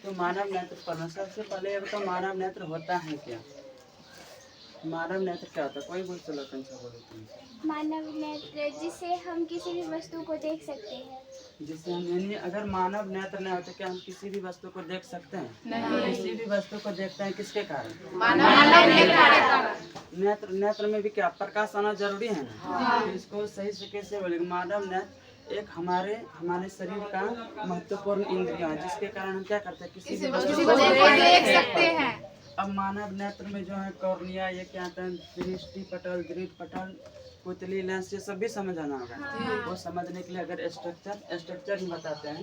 तो मानव नेत्र पढ़ना सबसे पहले अब तो मानव नेत्र होता है क्या? मानव नेत्र क्या होता है? कोई बोल चलो कंचा बोलो तुम। मानव नेत्र जिससे हम किसी भी वस्तु को देख सकते हैं। जिससे हम यानी अगर मानव नेत्र नहीं होते क्या हम किसी भी वस्तु को देख सकते हैं? नहीं। किसी भी वस्तु को देखते हैं किसके कारण? मानव नेत्र नेत्र में भी क्या प्रकाश आना जरूरी है ना? तो इसको सही से कैसे बोलेंगे? मानव नेत्र एक हमारे शरीर का महत्वपूर्ण इंद्रिय है जिसके कारण हम क्या करते हैं किसी भी वस्तु को देख सकते हैं। अब मानव नेत्र में जो है कॉर्निया ये क्या आता है दृष्टि पटल दृढ़ पटल पुतली लेंस ये सब भी समझ आना होगा। वो समझने के लिए अगर स्ट्रक्चर ही बताते हैं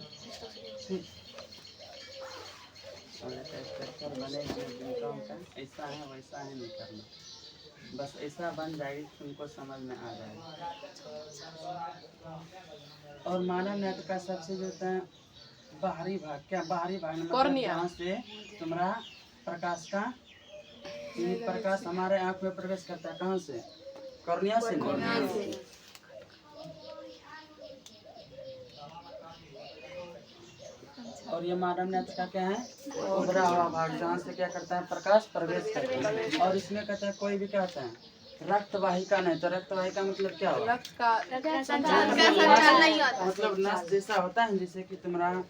स्ट्रक्चर बनेगा ऐसा है वैसा है नहीं करना बस ऐसा बन जाएगी तुमको समझ में आ जाएगा। और मानव नेत्र का सबसे जो होता है बाहरी भाग क्या बाहरी भाग मतलब जहाँ से तुम्हारा प्रकाश का प्रकाश हमारे आँख में प्रवेश करता है कहाँ से? कॉर्निया से। और ये मानव नेत्र का क्या है उभरा हुआ भाग जहाँ से क्या करता है प्रकाश प्रवेश करता है। और इसमें कहता है कोई भी क्या होता है रक्त वाहिका नहीं तो रक्त वाहिका मतलब क्या होगा? रक्त का मतलब नस जैसा होता है जैसे कि तुम्हारा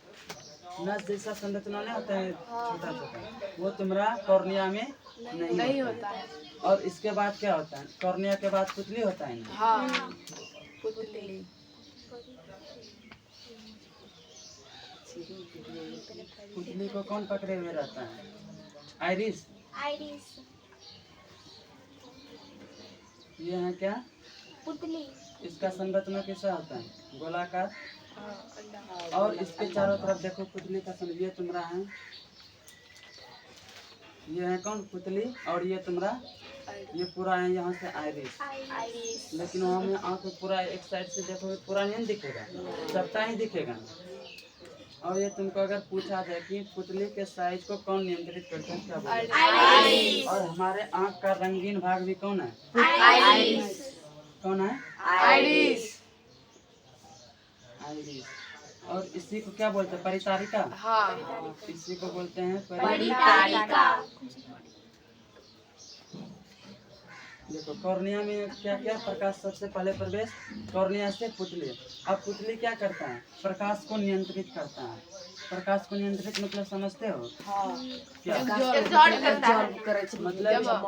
नस जैसा संरचना नहीं होता है छोटा छोटा वो तुम्हारा कॉर्निया में नहीं होता है। और इसके बाद क्या होता है कॉर्निया के बाद पुतली होता है ना? हाँ पुतली। पुतली को कौन पकड़े हुए रहता है? आइरिस। ये है क्या पुतली। इसका संरचना कैसा होता है गोलाकार। और इसके चारों तरफ देखो पुतली का ये तुम्हारा है ये है कौन पुतली और ये तुम्हारा ये पूरा है यहाँ से आइरिस। लेकिन वहाँ में आँख पूरा एक साइड से देखोगे पूरा नहीं दिखेगा सबटा ही दिखेगा। और ये तुमको अगर पूछा जाए कि पुतली के साइज को कौन नियंत्रित करता है क्या बोलोगे? और हमारे आँख का रंगीन भाग भी कौन है? कौन है? आइरिस। और इसी को क्या बोलते हैं परितारिका? हाँ इसी को बोलते हैं परितारिका। देखो कॉर्निया में क्या क्या प्रकाश सबसे पहले प्रवेश कॉर्निया से पुतली। अब पुतली क्या करता है प्रकाश को नियंत्रित करता है। प्रकाश को नियंत्रित मतलब समझते हो? क्या मतलब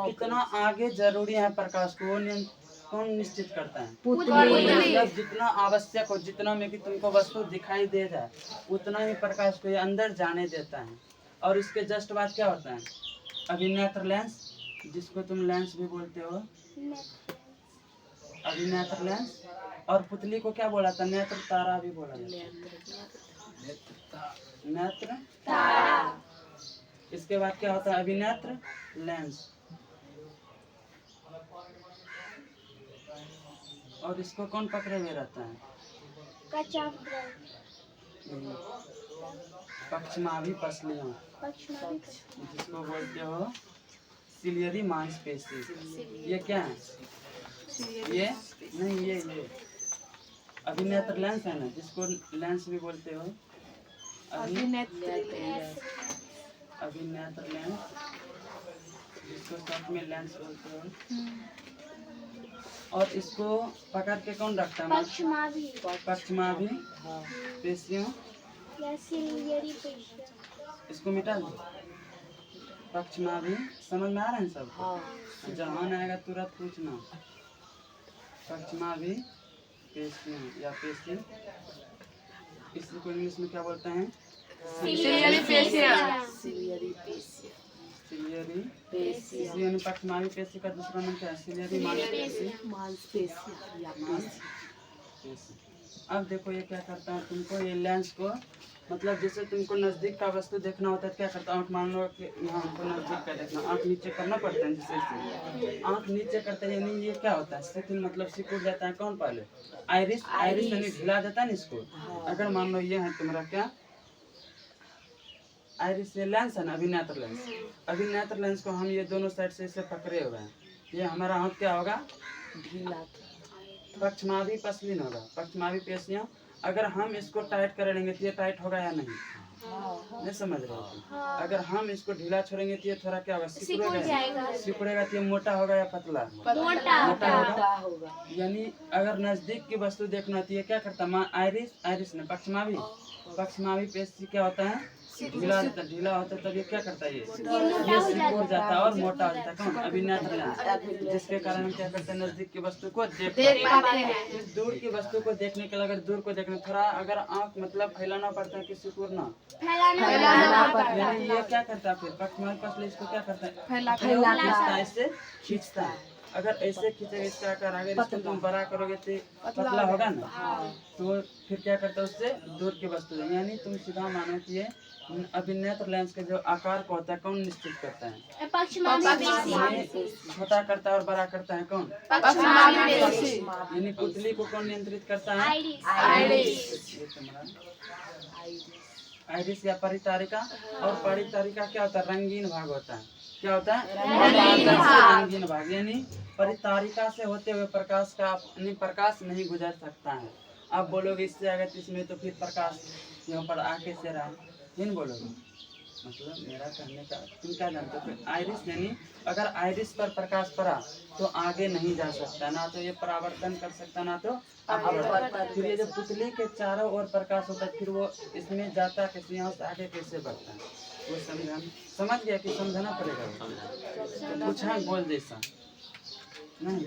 कितना आगे जरूरी है प्रकाश को कौन निश्चित करता है? मतलब जितना आवश्यक हो जितना में कि तुमको वस्तु दिखाई दे जाए उतना ही प्रकाश को ये अंदर जाने देता है। और इसके जस्ट बाद क्या होता है अभिनेत्र लेंस जिसको तुम लेंस भी बोलते हो अभिनेत्र लेंस। और पुतली को क्या बोला था नेत्र तारा भी बोला नेत्र तारा। इसके बाद क्या होता है अभिनेत्र लेंस। और इसको कौन पकड़े हुए रहता है? पक्षमाभी पसलियों जिसको बोलते हो सिलियरी मांसपेशी। ये क्या है? ये नहीं ये अभिनेत्र लेंस है ना जिसको लेंस भी बोलते हो अभिनेत्र लेंस जिसको साथ में लेंस बोलते हो। और इसको पकड़ के कौन रखता है? पक्षमाभी पेशियों इसको मिटा दो। पक्षमाभी समझ में आ रहा है सबको? जहाँ आएगा तुरंत पूछना। पक्षमाभी पेशियों या पेशी इसको इंग्लिश में क्या बोलते हैं? सिलियरी पेशी। पक्षमाभी पेशी का दूसरा नाम क्या है? सिलियरी मांसपेशी। अब देखो ये क्या करता है तुमको ये लेंस को मतलब जैसे तुमको नजदीक का वस्तु देखना होता है क्या करता है आँख मान लो कि यहाँ हमको नजदीक का देखना आँख नीचे करना पड़ता है जैसे आँख नीचे करते हैं यानी ये क्या होता है शिथिल मतलब सिकुड़ जाता है कौन पहले आइरिस यानी ढिला देता है ना इसको। अगर मान लो ये है तुम्हारा क्या आइरिस ये लेंस है ना अभिनेत्र लेंस को हम ये दोनों साइड से इसे पकड़े हुए हैं ये हमारा आँख क्या होगा ढीला पक्षमाभी पसलीन होगा पक्षमाभी पेशियाँ अगर हम इसको टाइट कर लेंगे तो ये टाइट होगा या नहीं? नहीं समझ रहे हो तुम? अगर हम इसको ढीला छोड़ेंगे तो ये थोड़ा क्या होगा, सिकुड़ेगा। सिकुड़ेगा तो ये मोटा होगा या पतला? मोटा होगा। यानी अगर नजदीक की वस्तु देखना तो ये क्या करता है, आइरिस ने पक्षमावी पेशी क्या होता है, ढीला होता है, तब ये क्या करता है, ये सिकुड़ जाता है और मोटा हो जाता है। कौन? अभिनेत्र लेंस, जिसके कारण हम क्या करते हैं, नजदीक की वस्तु को देख पाते हैं। दूर की वस्तु को देखने के लिए अगर दूर को देखना थोड़ा अगर आँख मतलब फैलाना पड़ता है कि सिकुड़ना फैलाना पड़ता है। यानी ये क्या करता है, फिर पक्षमावी पसली इसको क्या करता है, फैलाता है। इससे खींचता है। अगर ऐसे खींचेगा इसका आकार, अगर इसको तुम बड़ा करोगे तो पतला होगा ना, तो फिर क्या करता है, उससे दूर की वस्तु यानी तुम सीधा मानो कि ये अभिनेत्र लेंस के जो आकार को होता है कौन निश्चित करता है, छोटा करता है और बड़ा करता है कौन, यानी पुतली को कौन नियंत्रित करता है, आइरिस या परितारिका। और परितारिका क्या होता है, रंगीन भाग होता है। क्या होता है, रंगीन भाग। यानी परितारिका से होते हुए प्रकाश का प्रकाश नहीं गुजर सकता है। आप बोलोगे इससे अगर इसमें तो फिर प्रकाश यहाँ पर आके से रहा, नहीं बोलोगे। मतलब मेरा कहने का तुम क्या जानते हो, आइरिस यानी अगर आइरिस पर प्रकाश पड़ा तो आगे नहीं जा सकता, ना तो ये परावर्तन कर सकता ना तो अपवर्तन। फिर ये जो पुतली के चारों ओर प्रकाश होता है फिर वो इसमें जाता कैसे, यहाँ से आगे कैसे बढ़ता है, वो समझ गया कि समझाना पड़ेगा। कुछ है बोल जैसा नहीं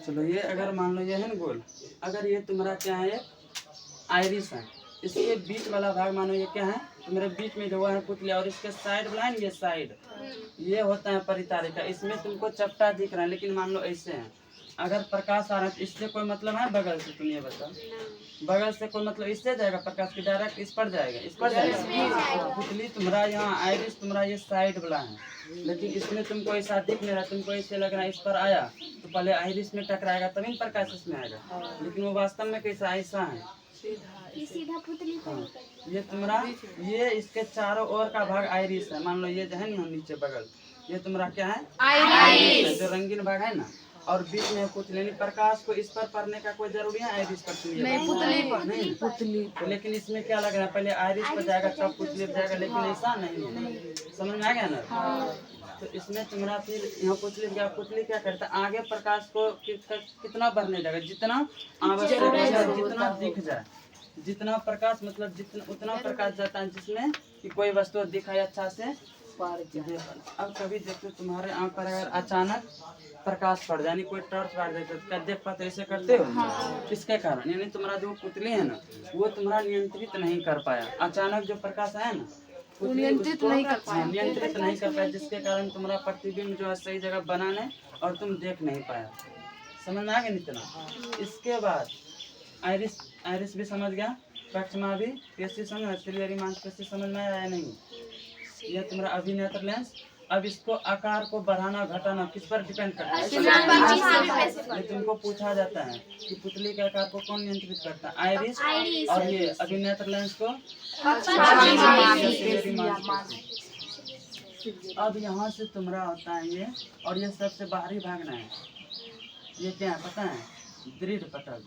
चलो ये अगर मान लो ये है ना गोल, अगर ये तुम्हारा क्या है, एक आइरिस है, इसके बीच वाला भाग मानो ये क्या है, तुम्हारे बीच में जो है पुतली, और इसके साइड वाला है ना, ये साइड ये होता है परितारिका। इसमें तुमको चपटा दिख रहा है, लेकिन मान लो ऐसे है, अगर प्रकाश आ रहा है तो इससे कोई मतलब है बगल से, तुम ये बताओ, बगल से कोई मतलब इससे जाएगा प्रकाश की, डायरेक्ट इस पर जाएगा, इस पर जाएगा। पुतली तुम्हारा यहाँ आइरिस तुम्हारा ये साइड वाला है, लेकिन इसमें तुमको ऐसा दिख नहीं रहा, तुमको ऐसे लग रहा है इस पर आया तो पहले आइरिस में टकराएगा तभी प्रकाश इसमें आएगा, लेकिन वो वास्तव में कैसा ऐसा है, सीधा पुतली पर ये तुम्हारा ये इसके चारों ओर का भाग आइरिस है। मान लो ये जो है ना नीचे बगल, ये तुम्हारा क्या है, आइरिस, जो रंगीन भाग है ना, और बीच में पुतली, प्रकाश को इस पर पड़ने का कोई जरूरी है आइरिस पर, नहीं पुतली, लेकिन इसमें क्या लग रहा है, पहले आइरिस पर जाएगा तब पुतली पर जाएगा, लेकिन ऐसा नहीं है, समझ में आ गया ना। तो इसमें तुम्हारा फिर यहाँ पुतली क्या करता है, आगे प्रकाश को कितना बढ़ने जाएगा, जितना आवश्यक है, जितना दिख जाए, जितना प्रकाश मतलब जितना उतना प्रकाश जाता है जिसमें कि कोई वस्तु दिखाई अच्छा से। अब कभी देखते तुम्हारे आँख पर अगर अचानक प्रकाश पड़ जाए, कोई टॉर्च मार देते क्या देख पाते, ऐसे करते हो, किसके कारण, यानी तुम्हारा जो पुतली है ना वो तुम्हारा नियंत्रित नहीं कर पाया, अचानक जो प्रकाश आया ना नियंत्रित नहीं कर पाया, जिसके कारण तुम्हारा प्रतिबिंब जो है सही जगह बना नहीं और तुम देख नहीं पाया। समझ में आ गया इतना। इसके बाद आइरिस भी समझ गया, पक्षमा भी पेशी समझ, सिलियरी मांसपेशी समझ में आया नहीं, यह तुम्हारा अभिनेत्र लेंस। अब इसको आकार को बढ़ाना घटाना किस पर डिपेंड करता है, ये तुमको पूछा जाता है कि पुतली के आकार को कौन नियंत्रित करता है, आइरिस, और ये अभिनेत्र लेंस को। अब यहाँ से तुम्हारा होता है ये, और ये सबसे बाहरी भागना है, ये क्या है पता है, दृढ़ पटल।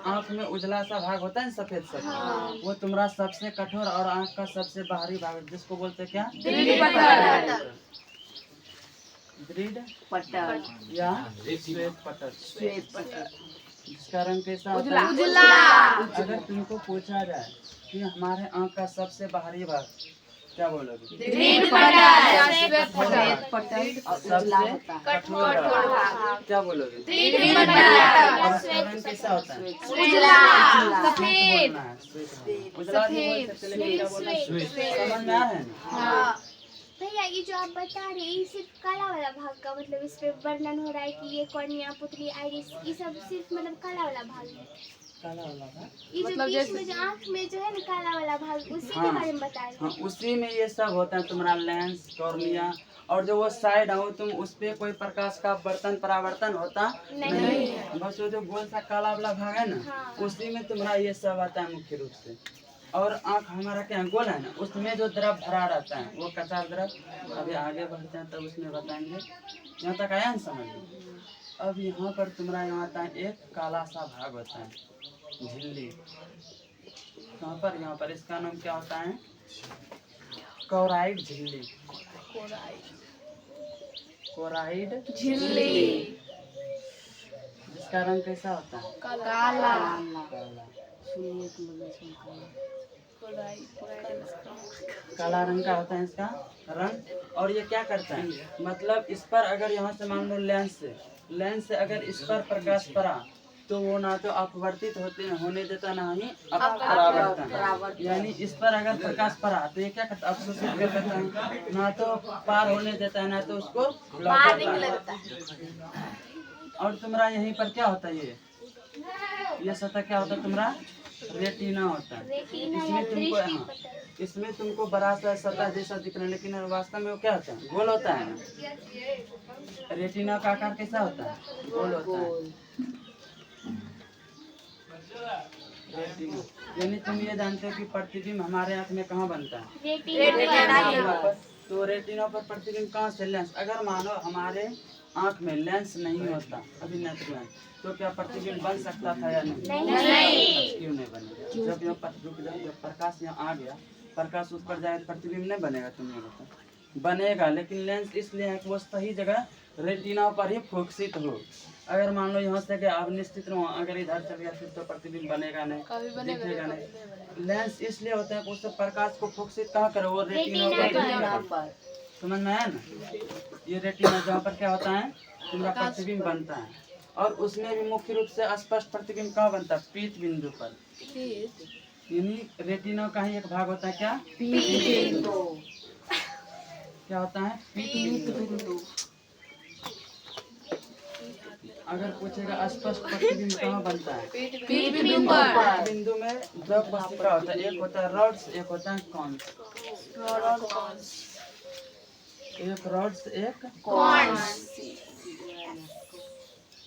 आँख में उजला सा भाग होता है सफेद सफेद, वो तुम्हारा सबसे कठोर और आँख का सबसे बाहरी भाग, जिसको बोलते क्या, दृढ़ पटल या श्वेत पटल। इसका रंग कैसा होता है, उजला। अगर तुमको पूछा जाए कि हमारे आँख का सबसे बाहरी भाग क्या बोलोगे, क्या बोलोगे, कैसा होता है, समझ में आ रहा है ना। भैया ये जो आप बता रहे हैं ये सिर्फ काला वाला भाग का मतलब इस पे वर्णन हो रहा है कि ये कॉर्निया, पुतली, आइरिस, ये सब सिर्फ मतलब काला वाला भाग है, काला वाला भाग, ये जो बीच में जो आँख में जो है ना काला वाला भाग, उसी के बारे में बता रहे हैं। हाँ, उसी में ये सब होता है तुम्हारा लेंस, कॉर्निया, और जो वो साइड हो तुम उस पे कोई प्रकाश का बर्तन परावर्तन होता नहीं, बस वो जो गोल सा काला वाला भाग है ना उसी में तुम्हारा ये सब आता है मुख्य रूप से। और आँख हमारा क्या गोल है ना, उसमें जो द्रव भरा रहता है वो कच्चा द्रव। अभी आगे बढ़ते हैं तब उसमें बताएंगे। यहाँ तक आया ना समझ में। अब यहाँ पर तुम्हारा यहाँ आता है एक काला सा भाग होता है, झिल्ली। कहाँ पर? यहाँ पर। इसका नाम क्या होता है? कोराइड झिल्ली। कोराइड झिल्ली। जिसका रंग कैसा होता है? काला। काला। काला रंग का होता है इसका रंग। और ये क्या करता है, मतलब इस पर अगर यहाँ से मान लो लेंस से अगर इस पर प्रकाश पड़ा तो वो ना तो अपवर्तित होने देता, ना ही अपरावर्तन। यानी इस पर अगर प्रकाश पड़ा तो ये क्या करता है, अवशोषित कर देता है, ना तो पार होने देता है ना तो उसको लौटाता है। और तुम्हारा यहीं पर क्या होता है, ये सतह क्या होता है तुम्हारा? रेटिना होता है। इसमें तुमको, हाँ, इसमें तुमको बड़ा सा सतह जैसा दिख रहा है, लेकिन वास्तव में वो क्या होता है? गोल होता है ना। रेटिना का आकार कैसा होता है? गोल होता है। रेटिना यानी तुम ये जानते हो कि प्रतिबिंब हमारे आँख में कहाँ बनता है? रेटिना पर। तो रेटिना पर प्रतिबिंब कहाँ से? लेंस। अगर मानो हमारे आँख में लेंस नहीं होता, अभिनेत्र लेंस, तो क्या प्रतिबिंब बन सकता था या नहीं? क्यों नहीं बनेगा? जब प्रकाश यहाँ आ गया, प्रकाश उस पर जाए तो प्रतिबिंब नहीं बनेगा? तुम ये बताओ। बनेगा, लेकिन लेंस इसलिए है कि वो सही जगह रेटिना पर ही फोकसित हो। अगर मान लो यहाँ से गया, अब निश्चित रहो अगर इधर चल गया फिर तो प्रतिबिंब बनेगा नहीं, दिखेगा नहीं। लेंस इसलिए होता है कि उससे प्रकाश को फोकसित कहाँ करे? वो रेटिना पर। समझ में आया ना? ये रेटिना जहाँ पर क्या होता है तुम्हारा प्रतिबिंब बनता है। और उसमें भी मुख्य रूप से स्पष्ट प्रतिबिंब कहाँ बनता है? पीत बिंदु पर। यानी रेटिना का ही एक भाग होता है क्या? पीत बिंदु। क्या होता है? पीत बिंदु। अगर पूछेगा स्पष्ट प्रतिबिंब कहाँ बनता है? पीत बिंदु पर। बिंदु में दो कोशिका होता है, एक होता है रॉड्स, एक होता है कॉन्स। एक रॉड्स, एक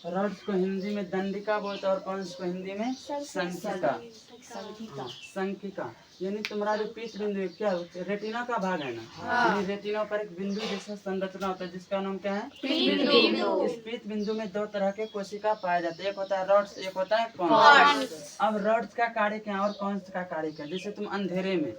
रॉड्स को हिंदी में दंडिका बोलते हैं और कॉन्स को हिंदी में संकिका। संकिका यानी तुम्हारा जो पीत बिंदु है क्या रेटिना का भाग है ना, यानी रेटिना पर एक बिंदु जैसा संरचना होता है जिसका नाम क्या है? पीत बिंदु। इस पीत बिंदु में दो तरह के कोशिका पाए जाते हैं, एक होता है रॉड्स, एक होता है कॉन्स। अब रॉड्स का कार्य क्या है और कॉन्स का कार्य क्या है? जैसे तुम अंधेरे में,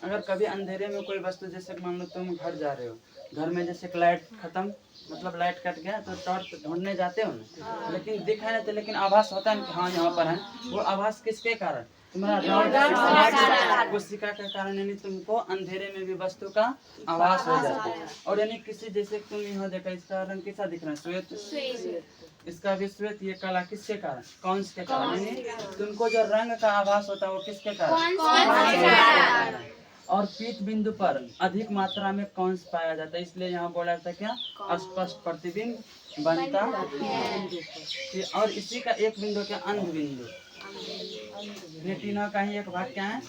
अगर कभी अंधेरे में कोई वस्तु, जैसे मान लो तुम घर जा रहे हो, घर में जैसे लाइट खत्म, मतलब लाइट कट गया तो टॉर्च ढूंढने जाते हो ना, लेकिन दिखाई नहीं, लेकिन आभास होता है कि हाँ यहाँ पर है। वो आभास किसके कारण? तुम्हारा रॉड कोशिका के कारण, यानी तुमको अंधेरे में भी वस्तु का आभास हो जाता है। और यानी किसी, जैसे तुम यहाँ देखा, इसका रंग कैसा दिख रहा है? श्वेत। इसका भी श्वेत, ये काला किसके कारण? कॉन्स के कारण। यानी तुमको जो रंग का आभास होता है वो किसके कारण? और पीत बिंदु पर अधिक मात्रा में कॉन्स पाया जाता है, इसलिए यहाँ बोला जाता है क्या? स्पष्ट प्रतिबिंब बनता है। और इसी का एक बिंदु क्या? अंध बिंदु। रेटिना का ही एक भाग क्या है?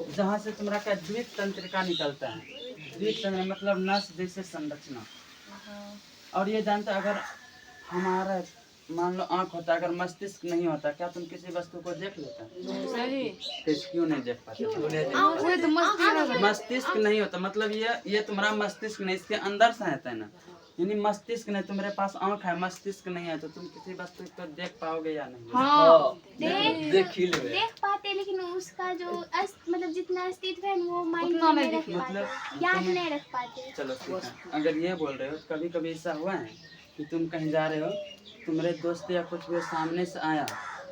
जहाँ से तुम्हारा क्या द्वित तंत्रिका निकलता है। द्वित तंत्र मतलब नस जैसे संरचना। और ये जानते अगर हमारा मान लो आँख होता, अगर मस्तिष्क नहीं होता, क्या तुम किसी वस्तु को देख लेता? क्यों नहीं देख पाते? मस्तिष्क नहीं होता, मतलब ये तुम्हारा मस्तिष्क नहीं, इसके अंदर से रहता है ना। यानी मस्तिष्क नहीं, तुम्हारे पास आँख है, मस्तिष्क नहीं है, तो तुम किसी वस्तु को देख पाओगे या नहीं? हाँ। देख पाते, लेकिन उसका जो मतलब जितना अस्तित्व है वो माइंड में नहीं रख पाते, याद नहीं रख पाते। चलो ठीक है, अगर ये बोल रहे हो, कभी कभी ऐसा हुआ है कि तुम कहीं जा रहे हो, तुम्हारे दोस्त या कुछ भी सामने से आया,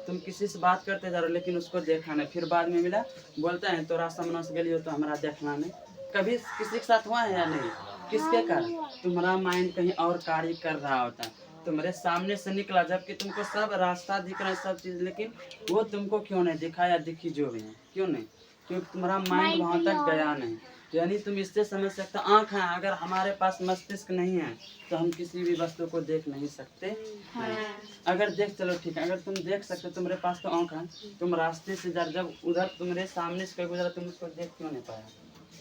तुम किसी से बात करते जा रहे हो लेकिन उसको देखा नहीं, फिर बाद में मिला, बोलता है तोरा सामने से गली हो तो हमारा देखना नहीं। कभी किसी के साथ हुआ है या नहीं? किसके कारण? तुम्हारा माइंड कहीं और कार्य कर रहा होता है, तुम्हारे सामने से निकला, जबकि तुमको सब रास्ता दिख रहा है, सब चीज़, लेकिन वो तुमको क्यों नहीं दिखा या दिखी जो भी है, क्यों नहीं? क्योंकि तुम्हारा माइंड वहाँ तक गया नहीं। यानी तुम इससे समझ सकते, आँख है, अगर हमारे पास मस्तिष्क नहीं है तो हम किसी भी वस्तु को देख नहीं सकते। अगर देख, चलो ठीक है, अगर तुम देख सकते, तुम्हारे पास तो आँख है, तुम रास्ते से जब उधर तुम्हारे सामने से कोई गुजरा, तुम उसको देख क्यों नहीं पाया?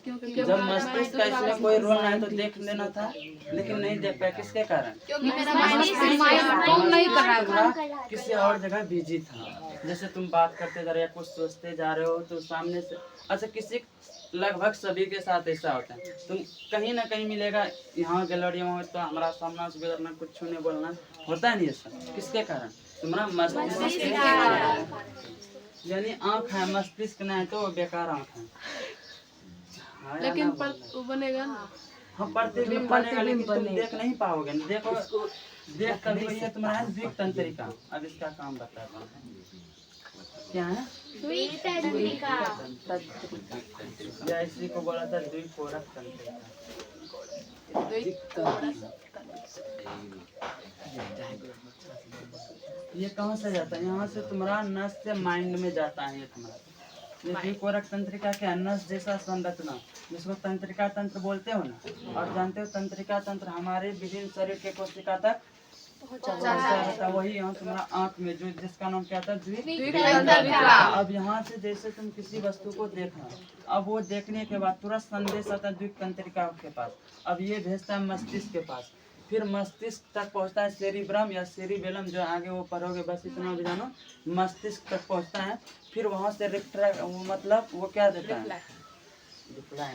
जब मस्तिष्क का इसमें कोई रोल नहीं है तो देख लेना था, लेकिन नहीं देख पाया। किसके कारण? तुम्हारा किसी और जगह बिजी था। जैसे तुम बात करते जा रहे हो, कुछ सोचते जा रहे हो, तो सामने से अच्छा किसी लगभग सभी के साथ ऐसा होता है। तुम कहीं ना कहीं मिलेगा, यहाँ गैलरी में तो हमारा सामना से गुजरना, कुछ छूने बोलना होता है नहीं ऐसा। किसके कारण? तुम्हारा मस्तिष्क। यानी आँख है, मस्तिष्क नहीं तो बेकार आँख है। लेकिन वो बनेगा ना। हाँ, प्रतिबिंब बनेगा, लेकिन तुम देख नहीं पाओगे। देखो, देख तभी ये तुम्हारा द्विक तंत्रिका। अब इसका काम बताता हूँ क्या है। द्विक तंत्रिका या इसी को बोला था द्विपोरक तंत्रिका। ये कहाँ से जाता है? यहाँ से तुम्हारा नस से माइंड में जाता है। ये तुम्हारा ये द्विकोरक तंत्रिका के नस जैसा संरचना, जिसको तंत्रिका तंत्र बोलते हो ना। और जानते हो तंत्रिका तंत्र हमारे विभिन्न शरीर के कोशिका तक रहता है। वही यहाँ तुम्हारा आँख में जो जिसका नाम क्या था? द्विक तंत्रिका। अब यहाँ से जैसे तुम किसी वस्तु को देखना, अब वो देखने के बाद तुरंत संदेश आता है द्विक तंत्रिका के पास। अब ये भेजता है मस्तिष्क के पास, फिर मस्तिष्क तक पहुँचता है सेरिब्रम या सेरिबेलम, जो आगे वो पढ़ोगे, बस इतना भी जानो। मस्तिष्क तक पहुँचता है, फिर वहाँ से मतलब वो क्या देता है? हाँ,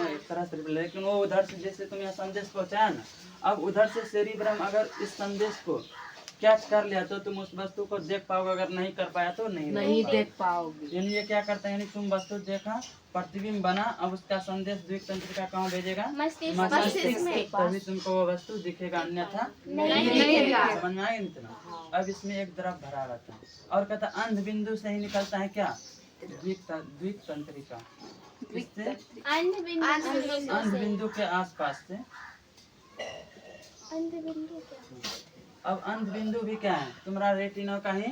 एक तरह से, लेकिन वो उधर से जैसे तुम यहाँ संदेश पहुँचाया ना, अब उधर से सेरिब्रम अगर इस संदेश को कैच कर लिया तो तुम उस वस्तु को देख पाओगे, अगर नहीं कर पाया तो नहीं देख पाओगे। यानी ये क्या करता है? यानी तुम वस्तु देखा, प्रतिबिंब बना, अब उसका संदेश द्विक तंत्रिका कहाँ भेजेगा? मस्तिष्क में। तभी तुमको वो वस्तु दिखेगा, अन्यथा नहीं दिखेगा। समझ में आया इतना? अब इसमें एक द्रव भरा रहता है और कहता है अंध बिंदु से ही निकलता है क्या? द्विक तंत्रिका। अंध बिंदु के आसपास से। अब अंध बिंदु भी क्या है? तुम्हारा रेटिना का ही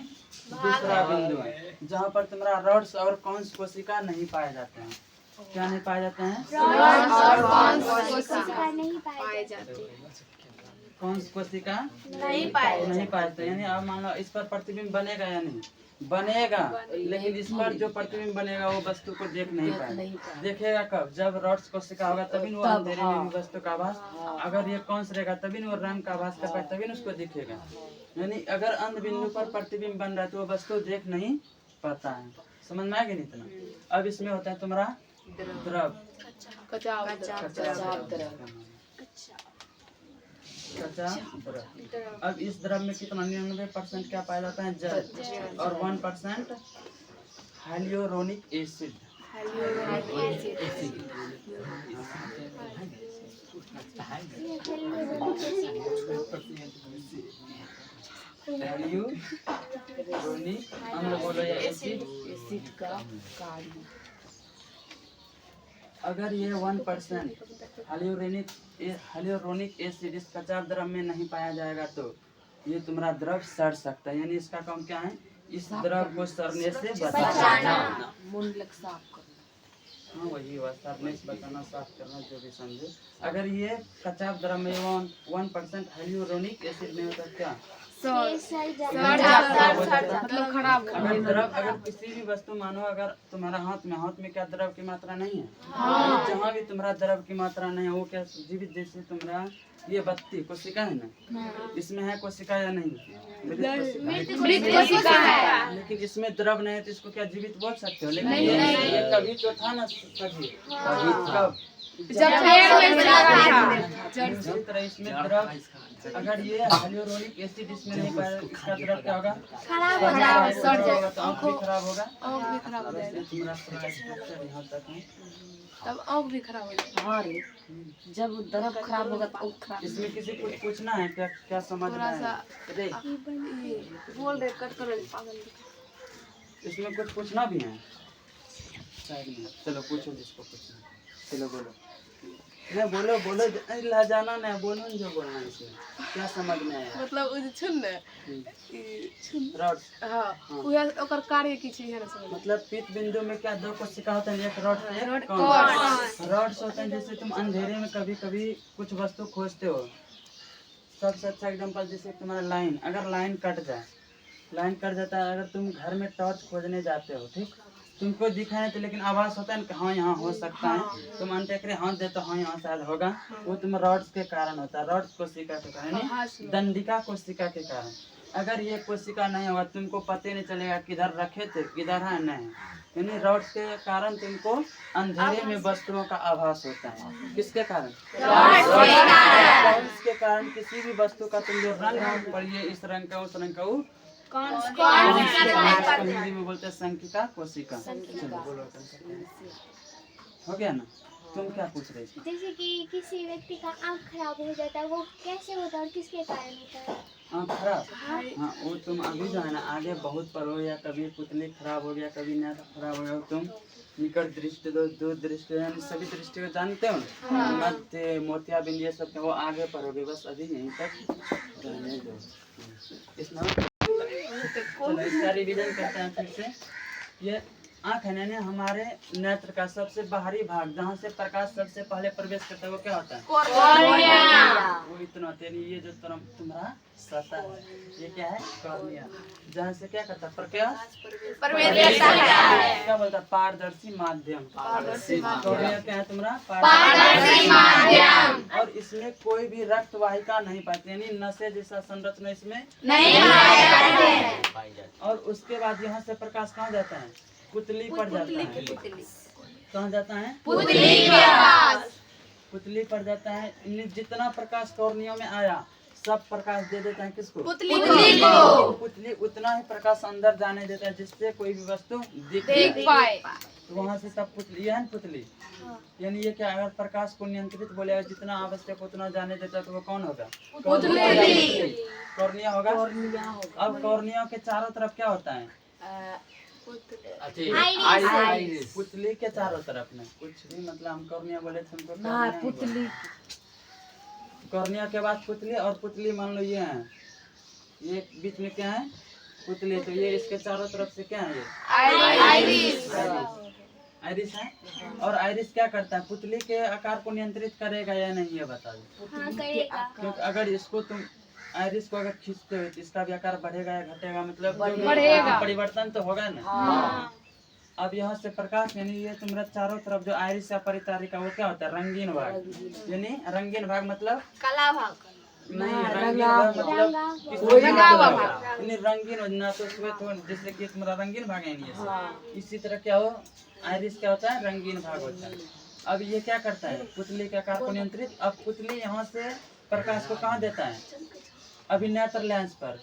दूसरा बिंदु है, जहाँ पर तुम्हारा रॉड्स और कॉन्स कोशिका नहीं पाए जाते हैं। क्या नहीं पाए जाते हैं? कॉन्स कोशिका नहीं पाए जाते। यानी अब मान लो इस पर प्रतिबिंब बनेगा या नहीं? बनेगा, लेकिन इस पर जो प्रतिबिंब बनेगा वो वस्तु को देख नहीं पाएगा। देखेगा कब? जब रॉड्स कोशिका होगा तभी वो अंधेरे में भी वस्तु का आभास, अगर ये कौन रहेगा तभी वो रंग का आभास कर पाए, तभी उसको दिखेगा। यानी अगर अंध बिंदु पर प्रतिबिंब बन रहा है तो वो वस्तु देख नहीं पाता है। समझ में आ गया नहीं इतना? अब इसमें होता है तुम्हारा द्रव, कच्चा द्रव। अब इस द्रव में कितना 99% क्या पाया जाता है? जल, और 1% हाइल्यूरोनिक एसिड। हाइल्यूरोनिक अम्ल बोलो या एसिड का कार्य। अगर ये 1% हाइल्यूरोनिक एसिड इस कच्चा द्रव में नहीं पाया जाएगा तो ये तुम्हारा द्रव सड़ सकता है। यानी इसका काम क्या है? इस द्रव को सड़ने से बचाना। हाँ, वही हुआ, सड़ने से बचाना, साफ करना, जो भी समझे। अगर ये कच्चा द्रव में 1% हाइल्यूरोनिक एसिड नहीं होता क्या? मतलब खराब। अगर द्रव, अगर किसी भी वस्तु मानो, अगर तुम्हारा हाथ में क्या द्रव की मात्रा नहीं है? जहाँ भी तुम्हारा द्रव की मात्रा नहीं है वो क्या जीवित? जैसे तुम्हारा ये बत्ती कोशिका है ना, इसमें है कोशिका या नहीं? मृत कोशिका है। लेकिन इसमें द्रव नहीं है तो इसको क्या जीवित बोल सकते हो? लेकिन ये कभी तो था ना सभी, कब? जब इसमें द्रव, अगर ये हाइल्यूरोनिक एसिड इसमें नहीं पाया, इसका द्रव क्या होगा? खराब हो जाएगा, सड़ जाएगा, तो आँख भी खराब होगा। यहाँ तक है, तब आँख भी खराब हो जाएगा। हाँ रे, जब द्रव खराब होगा तो खराब। इसमें किसी कुछ पूछना है क्या? क्या समझ में आया? बोल रहे कट करो पागल। इसमें कुछ पूछना भी है? चलो पूछो जिसको पूछना। चलो बोलो, नहीं बोलो, ला जाना नहीं, बोलो जो बोलना है। इसमें क्या समझ में आया? मतलब छुन रॉड। हाँ, उहे ओकर कार्य की चीज है ना समझ। मतलब पित्त बिंदु में क्या दो कोशिका होता है? एक रॉड, एक कॉन्स। रॉड्स होते हैं जैसे तुम अंधेरे में कभी कभी कुछ वस्तु खोजते हो। सबसे अच्छा एग्जांपल जैसे तुम्हारा लाइन, अगर लाइन कट जाता है, अगर तुम घर में टॉर्च खोजने जाते हो, ठीक, तुमको दिखा नहीं तो लेकिन आवाज होता है ना कि हाँ यहाँ हो सकता है, तुम अंतरिक्ष हाथ दे तो हाँ यहाँ शायद होगा, वो तुम रॉड्स के कारण होता है, रॉड्स कोशिका के कारण यानी दंडिका कोशिका के कारण। अगर ये कोशिका नहीं होगा तुमको पता नहीं चलेगा किधर रखे थे किधर है नहीं, यानी रॉड्स के कारण तुमको अंधेरे में वस्तुओं का आभास होता है। किसके कारण? रॉड्स के कारण किसी भी वस्तु का तुम जो रंग पढ़िए, इस रंग का उस रंग का वो हिंदी में बोलते हैं संकिका कोशिका। चलो बोलो, हो गया ना? तुम क्या पूछ रही थी? जैसे कि किसी व्यक्ति का आँख खराब हो जाता है, वो कैसे होता है और किसके कारण होता है? आँख खराब? हाँ, वो तुम अभी जो है ना आगे बहुत पढ़ो, या कभी पुतली खराब हो गया, कभी नेत्र खराब हो गया, तुम निकट दृष्टि दो, दूर दृष्टि, यानी सभी दृष्टि को जानते हो ना, मध्य मोतियाबिंद ये सब वो आगे पढ़ोगे, बस अभी यहीं तक रहने दो। इसमें चलो इसका रिवीजन करते हैं फिर से। ये आँख है ना हमारे नेत्र का सबसे बाहरी भाग, जहाँ से प्रकाश सबसे पहले प्रवेश करता है, वो क्या होता है? वो इतना होता है, ये जो तुम्हारा सतह है, ये क्या है? कॉर्निया, जहाँ से क्या करता है? प्रकाश क्या बोलता है? पारदर्शी माध्यम। कॉर्निया क्या है तुम्हारा? पारदर्शी माध्यम। और इसमें कोई भी रक्त वाहिका नहीं पाती, यानी नशे जैसा संरचना इसमें नहीं पाई जाती। और उसके बाद यहाँ से प्रकाश कहाँ जाता है? पुतली पर जाता है। कहाँ जाता है? पुतली पर जाता है। जितना प्रकाश कॉर्निया में आया सब प्रकाश दे देता है किसको? पुतली को। पुतली उतना ही प्रकाश अंदर जाने देता है जिससे कोई भी वस्तु दिख पाए। तो वहाँ से सब पुतली, यह है पुतली, यानी ये क्या? अगर प्रकाश को नियंत्रित बोलेगा, जितना आवश्यक उतना जाने देता है, तो वो कौन होगा? कॉर्निया होगा। अब कॉर्निया के चारों तरफ क्या होता है? आइरिस। पुतली के चारों तरफ में कुछ भी, मतलब हम कॉर्निया बोले थे, हमको पुतली। कॉर्निया के बाद पुतली, और पुतली मान लो ये है, ये बीच में क्या है? पुतली। तो ये इसके चारों तरफ से क्या है? ये आइरिस है। और आइरिस क्या करता है? पुतली के आकार को नियंत्रित करेगा या नहीं, ये बता दो। क्योंकि अगर इसको तुम आइरिस को अगर खींचते हो तो इसका भी आकार बढ़ेगा या घटेगा, मतलब परिवर्तन तो होगा ना। अब यहाँ से प्रकाश, यानी ये तुम्हारा चारों तरफ जो आइरिस या परितारिका, वो क्या होता है? रंगीन भाग। यानी रंगीन भाग मतलब काला भाग नहीं, रंगीन भाग मतलब यानी रंगीन ना तो श्वेत हो, जैसे कि तुम्हारा रंगीन भाग है ये। इसी तरह क्या हो? आइरिस क्या होता है? रंगीन भाग होता है। अब ये क्या करता है? पुतली के आकार को नियंत्रित। अब पुतली यहाँ से प्रकाश को कहाँ देता है? अभी नेत्र लेंस पर।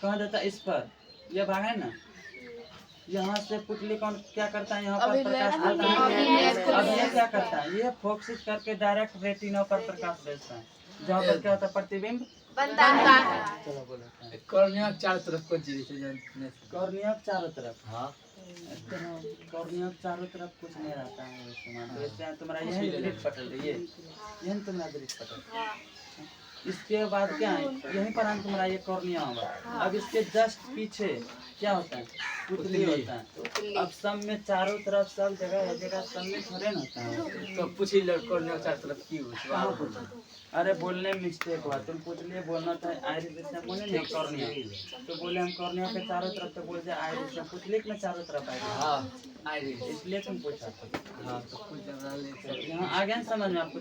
कहाँ देता है? इस पर। यह भाग है ना, यहाँ से पुतली कौन क्या करता है? यहाँ पर प्रकाश देता है। अब ये क्या करता है? ये फोकसिस करके डायरेक्ट रेटिना पर प्रकाश भेजता है, जहाँ पर क्या होता है? प्रतिबिंब बनता है। चलो बोलो। कॉर्निया चारों तरफ को जीरी से कॉर्निया चारों तरफ। हाँ, कॉर्निया चारों तरफ कुछ नहीं रहता है। वैसे तुम्हारा यही दृष्टि पटल, यही तुम्हारा दृष्टि पटल। इसके बाद क्या है? यहीं पर हम तुम्हारा ये कॉर्निया होगा। अब इसके जस्ट पीछे क्या होता है? पुतली होता है। अब सब में चारों तरफ सब जगह सब में थोड़े ना होता है। तो पूछी कॉर्निया चारों तरफ की हुई? अरे बोलने में मिस्टेक हुआ, तुम पुतली बोलना था, आइरिस जैसे बोले नहीं कॉर्निया, तो बोले हम कॉर्निया के चारों तरफ, तो बोलते आइरिस या पुतली में चारों तरफ आइरिस, इसलिए तुम पूछा था। यहाँ आ गया समझ में आपको?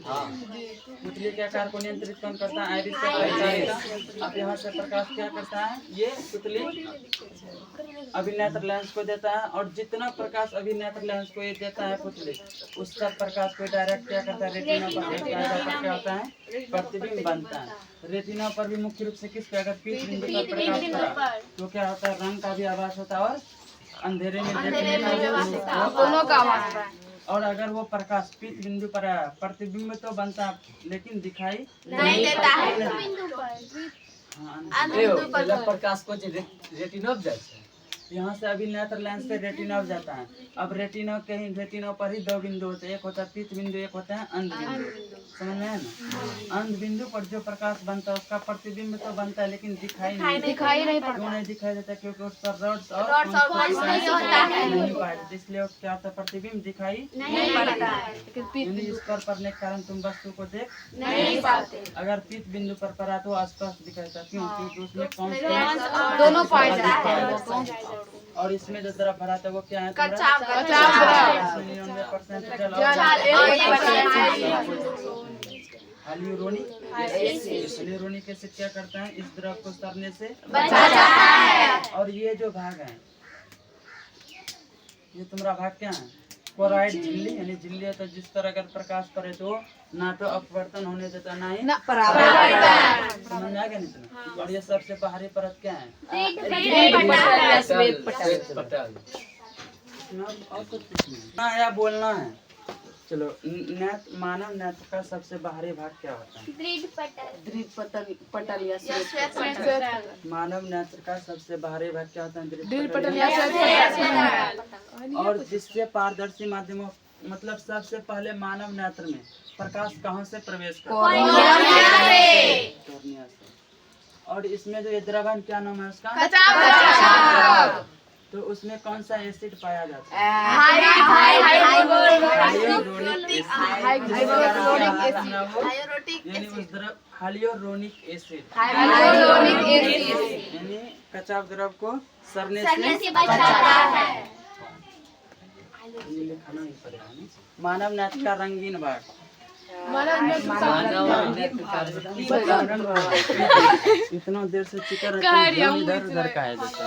पुतली के आकार को नियंत्रित कौन करता है? आइरिस से परितारिका। अब यहाँ से प्रकाश क्या करता है? ये पुतली अभिनेत्र लेंस को देता है, और जितना प्रकाश अभिनेत्र लेंस को ये देता है पुतली, उस सब प्रकाश को डायरेक्ट क्या करता है? रेटिना पर भेजता है, जहाँ पर क्या होता है? प्रतिबिंब बनता है। रेटिना पर भी मुख्य रूप से किस पे? अगर पीठ बिंदु पर प्रकाश पड़ा तो क्या होता है? रंग का भी आभास होता है और अंधेरे में दोनों का आभास। और अगर वो प्रकाश पीठ बिंदु पर आया, प्रतिबिंब तो बनता है लेकिन दिखाई नहीं देता है। प्रकाश को रेटिना जाए, यहाँ से अभी नेत्र लेंस से रेटिना जाता है। अब रेटिना कहीं रेटिना पर ही दो बिंदु होते हैं, एक होता है पीठ बिंदु, एक होता है अंध बिंदु। समझ में है ना? अंध बिंदु पर जो प्रकाश बनता है उसका प्रतिबिंब तो बनता है लेकिन दिखाई नहीं क्यों नहीं दिखाई देता? क्योंकि उस पर रॉड्स और नहीं पाए, इसलिए क्या होता है? प्रतिबिंब दिखाई नहीं पड़ता है। इस पर पड़ने के कारण तुम वस्तु को देख नहीं पाते। अगर पीठ बिंदु पर पड़ा तो स्पष्ट दिखाई देता। क्यों? क्योंकि उसमें दोनों पाए जाते हैं। और इसमें जो द्रव भरा था वो क्या है तुम्हारा? कच्चा इसमें 99% जल और हाइल्यूरोनिक हाइल्यूरोनिक एसिड क्या करता है? इस द्रव को सड़ने से बचाता है। और ये जो भाग है ये तुम्हारा भाग क्या है? क्लोराइड झिल्ली, यानी झिल्ली है तो जिस पर अगर प्रकाश पड़े तो ना तो अपवर्तन होने देता ना ही परावर्तन। समझ में आ गया नहीं तुम्हें? और ये सबसे बाहरी परत क्या है? श्वेत पटल। और कुछ पूछना है या बोलना है? चलो मानव नेत्र का सबसे बाहरी भाग क्या होता है? दृढ़ पटल या मानव नेत्र का सबसे बाहरी भाग क्या होता है? दृढ़ पटल या और जिससे पारदर्शी माध्यमों मतलब सबसे पहले मानव नेत्र में प्रकाश कहाँ से प्रवेश करता है? कॉर्निया से। और इसमें जो ये द्रवन क्या नाम है उसका? तो उसमें कौन सा एसिड पाया जाता है? यानी उस द्रव हाइल्यूरोनिक एसिड यानी कच्चा द्रव को सड़ने से बचाता है। लिखना ही पड़ेगा नहीं? मानव नेत्र का रंगीन भाग इतना देर से चिकर इधर उधर का है जैसे